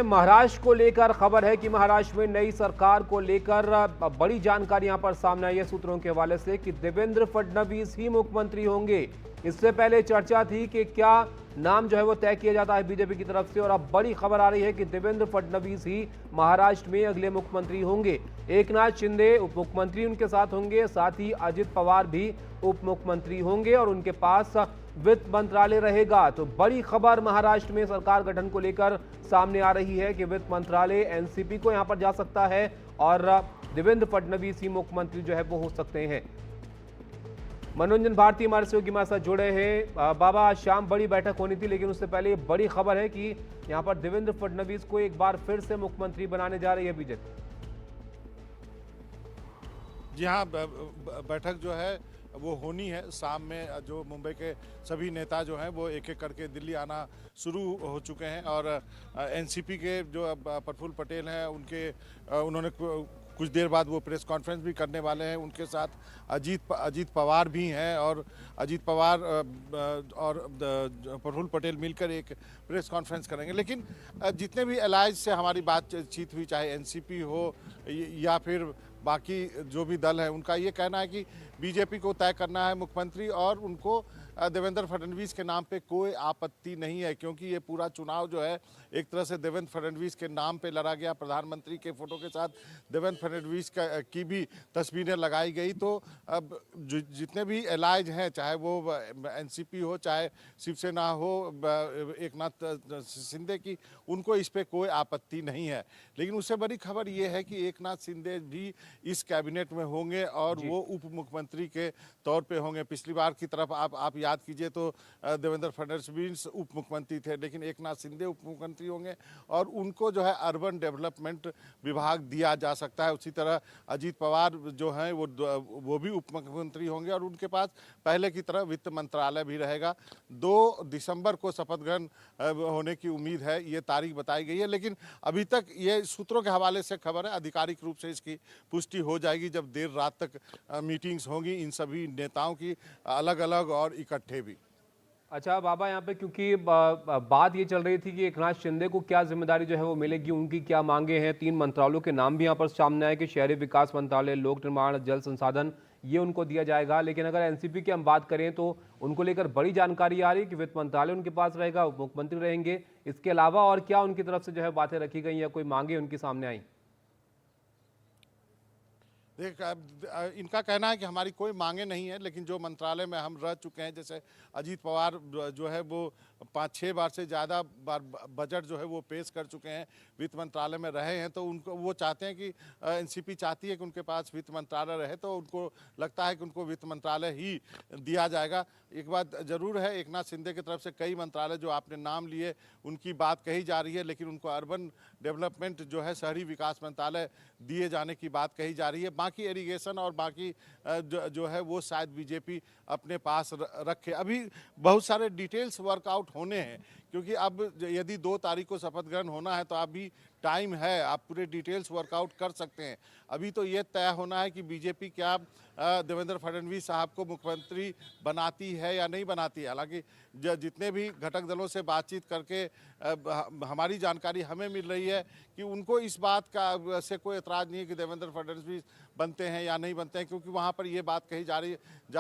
महाराष्ट्र को लेकर खबर है कि महाराष्ट्र में नई सरकार को लेकर बड़ी जानकारी यहां पर सामने आई है सूत्रों के हवाले से कि देवेंद्र फडणवीस ही मुख्यमंत्री होंगे। इससे पहले चर्चा थी कि क्या नाम जो है वो तय किया जाता है बीजेपी की तरफ से, और अब बड़ी खबर आ रही है कि देवेंद्र फडणवीस ही महाराष्ट्र में अगले मुख्यमंत्री होंगे। एकनाथ शिंदे उप मुख्यमंत्री उनके साथ होंगे, साथ ही अजित पवार भी उप मुख्यमंत्री होंगे और उनके पास वित्त मंत्रालय रहेगा। तो बड़ी खबर महाराष्ट्र में सरकार गठन को लेकर सामने आ रही है कि वित्त मंत्रालय एनसीपी को यहां पर जा सकता है और देवेंद्र फडणवीस ही मुख्यमंत्री जो है वो हो सकते हैं। मनोरंजन भारती हमारे सहयोगी हमारे साथ जुड़े हैं। बाबा, आज शाम बड़ी बैठक होनी थी, लेकिन उससे पहले बड़ी खबर है कि यहां पर देवेंद्र फडणवीस को एक बार फिर से मुख्यमंत्री बनाने जा रही है बीजेपी। जी हाँ, बैठक जो है वो होनी है शाम में। जो मुंबई के सभी नेता जो हैं वो एक एक करके दिल्ली आना शुरू हो चुके हैं और एनसीपी के जो प्रफुल्ल पटेल हैं उन्होंने कुछ देर बाद वो प्रेस कॉन्फ्रेंस भी करने वाले हैं। उनके साथ अजीत पवार भी हैं और अजीत पवार और प्रफुल्ल पटेल मिलकर एक प्रेस कॉन्फ्रेंस करेंगे। लेकिन जितने भी अलायंस से हमारी बातचीत हुई, चाहे एनसीपी हो या फिर बाकी जो भी दल है, उनका ये कहना है कि बीजेपी को तय करना है मुख्यमंत्री और उनको देवेंद्र फडणवीस के नाम पे कोई आपत्ति नहीं है, क्योंकि ये पूरा चुनाव जो है एक तरह से देवेंद्र फडणवीस के नाम पे लड़ा गया। प्रधानमंत्री के फोटो के साथ देवेंद्र फडणवीस की भी तस्वीरें लगाई गई। तो अब जितने भी एलाइज हैं, चाहे वो एनसीपी हो चाहे शिवसेना हो, एकनाथ शिंदे की, उनको इस पर कोई आपत्ति नहीं है। लेकिन उससे बड़ी खबर ये है कि एकनाथ शिंदे भी इस कैबिनेट में होंगे और वो उप मुख्यमंत्री के तौर पे होंगे। पिछली बार की तरफ आप याद कीजिए तो देवेंद्र फडणवीस उप मुख्यमंत्री थे, लेकिन एकनाथ शिंदे उप मुख्यमंत्री होंगे और उनको जो है अर्बन डेवलपमेंट विभाग दिया जा सकता है। उसी तरह अजीत पवार जो हैं वो भी उप मुख्यमंत्री होंगे और उनके पास पहले की तरह वित्त मंत्रालय भी रहेगा। 2 दिसंबर को शपथ ग्रहण होने की उम्मीद है, ये तारीख बताई गई है। लेकिन अभी तक ये सूत्रों के हवाले से खबर है, आधिकारिक रूप से इसकी पुष्टि हो जाएगी जब देर रात तक मीटिंग्स होंगी इन सभी नेताओं की, अलग अलग और इकट्ठे भी। अच्छा बाबा, यहाँ पे क्योंकि बात ये चल रही थी कि एकनाथ शिंदे को क्या जिम्मेदारी जो है वो मिलेगी, उनकी क्या मांगे हैं। 3 मंत्रालयों के नाम भी यहाँ पर सामने आए कि शहरी विकास मंत्रालय, लोक निर्माण, जल संसाधन, ये उनको दिया जाएगा। लेकिन अगर एनसीपी की हम बात करें तो उनको लेकर बड़ी जानकारी आ रही है कि वित्त मंत्रालय उनके पास रहेगा, उप मुख्यमंत्री रहेंगे। इसके अलावा और क्या उनकी तरफ से जो है बातें रखी गई या कोई मांगे उनकी सामने आई? देख, इनका कहना है कि हमारी कोई मांगे नहीं है, लेकिन जो मंत्रालय में हम रह चुके हैं, जैसे अजीत पवार जो है वो 5-6 बार से ज़्यादा बार बजट जो है वो पेश कर चुके हैं, वित्त मंत्रालय में रहे हैं। तो उनको वो चाहते हैं कि एनसीपी चाहती है कि उनके पास वित्त मंत्रालय रहे, तो उनको लगता है कि उनको वित्त मंत्रालय ही दिया जाएगा। एक बात ज़रूर है, एकनाथ शिंदे की तरफ से कई मंत्रालय जो आपने नाम लिए उनकी बात कही जा रही है, लेकिन उनको अर्बन डेवलपमेंट जो है, शहरी विकास मंत्रालय दिए जाने की बात कही जा रही है। बाकी इरिगेशन और बाकी जो है वो शायद बीजेपी अपने पास रखे। अभी बहुत सारे डिटेल्स वर्कआउट होने हैं, क्योंकि अब यदि 2 तारीख को शपथ ग्रहण होना है तो अभी टाइम है, आप पूरे डिटेल्स वर्कआउट कर सकते हैं। अभी तो ये तय होना है कि बीजेपी क्या देवेंद्र फडणवीस साहब को मुख्यमंत्री बनाती है या नहीं बनाती है। हालांकि जितने भी घटक दलों से बातचीत करके हमारी जानकारी हमें मिल रही है कि उनको इस बात का से कोई एतराज़ नहीं है कि देवेंद्र फडणवीस बनते हैं या नहीं बनते हैं, क्योंकि वहाँ पर ये बात कही जा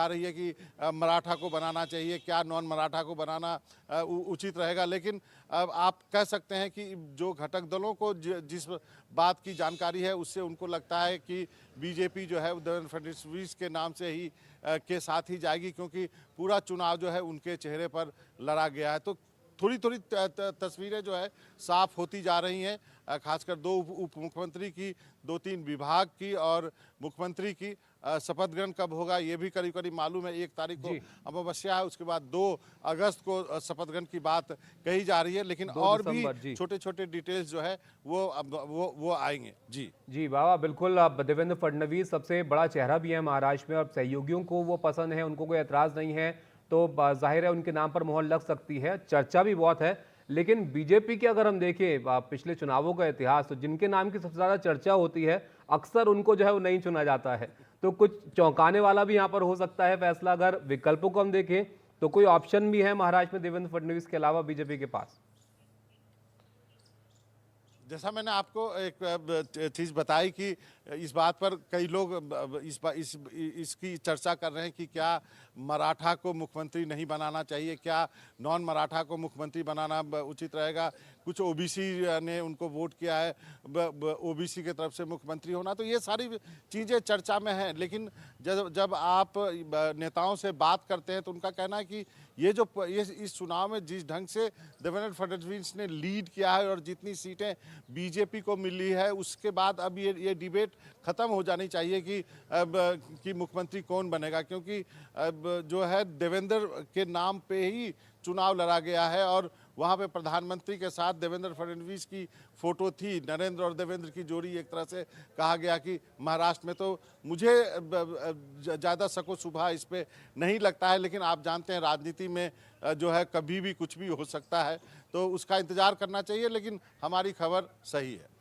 रही है कि मराठा को बनाना चाहिए, क्या नॉन मराठा को बनाना उचित रहेगा। लेकिन अब आप कह सकते हैं कि जो घटक दलों को जिस बात की जानकारी है, उससे उनको लगता है कि बीजेपी जो है देवेंद्र फडणवीस के नाम से ही के साथ ही जाएगी, क्योंकि पूरा चुनाव जो है उनके चेहरे पर लड़ा गया है। तो थोड़ी थोड़ी तस्वीरें जो है साफ होती जा रही हैं, खासकर 2 उप मुख्यमंत्री की, 2-3 विभाग की और मुख्यमंत्री की। शपथ ग्रहण कब होगा ये भी करीब करीब मालूम है, 1 तारीख को अमावस्या है, उसके बाद 2 अगस्त को शपथ ग्रहण की बात कही जा रही है। लेकिन और भी छोटे छोटे डिटेल्स जो है वो आएंगे। जी बाबा, बिल्कुल। अब देवेंद्र फडणवीस सबसे बड़ा चेहरा भी है महाराष्ट्र में और सहयोगियों को वो पसंद है, उनको कोई एतराज़ नहीं है, तो जाहिर है उनके नाम पर मोहर लग सकती है। चर्चा भी बहुत है। लेकिन बीजेपी के अगर हम देखें पिछले चुनावों का इतिहास, तो जिनके नाम की सबसे ज़्यादा चर्चा होती है अक्सर उनको जो है वो नहीं चुना जाता है। तो कुछ चौंकाने वाला भी यहाँ पर हो सकता है फैसला। अगर विकल्पों को हम देखें तो कोई ऑप्शन भी है महाराष्ट्र में देवेंद्र फडणवीस के अलावा बीजेपी के पास? जैसा मैंने आपको एक चीज़ बताई कि इस बात पर कई लोग इसकी चर्चा कर रहे हैं कि क्या मराठा को मुख्यमंत्री नहीं बनाना चाहिए, क्या नॉन मराठा को मुख्यमंत्री बनाना उचित रहेगा। कुछ ओबीसी ने उनको वोट किया है ओबीसी के तरफ से मुख्यमंत्री होना। तो ये सारी चीज़ें चर्चा में हैं, लेकिन जब आप नेताओं से बात करते हैं तो उनका कहना है कि ये इस चुनाव में जिस ढंग से देवेंद्र फडणवीस ने लीड किया है और जितनी सीटें बीजेपी को मिली है, उसके बाद अब ये डिबेट खत्म हो जानी चाहिए कि मुख्यमंत्री कौन बनेगा, क्योंकि अब जो है देवेंद्र के नाम पे ही चुनाव लड़ा गया है और वहाँ पे प्रधानमंत्री के साथ देवेंद्र फडणवीस की फोटो थी। नरेंद्र और देवेंद्र की जोड़ी एक तरह से कहा गया कि महाराष्ट्र में, तो मुझे ज़्यादा शको शुबा इस पे नहीं लगता है। लेकिन आप जानते हैं राजनीति में जो है कभी भी कुछ भी हो सकता है, तो उसका इंतजार करना चाहिए। लेकिन हमारी खबर सही है।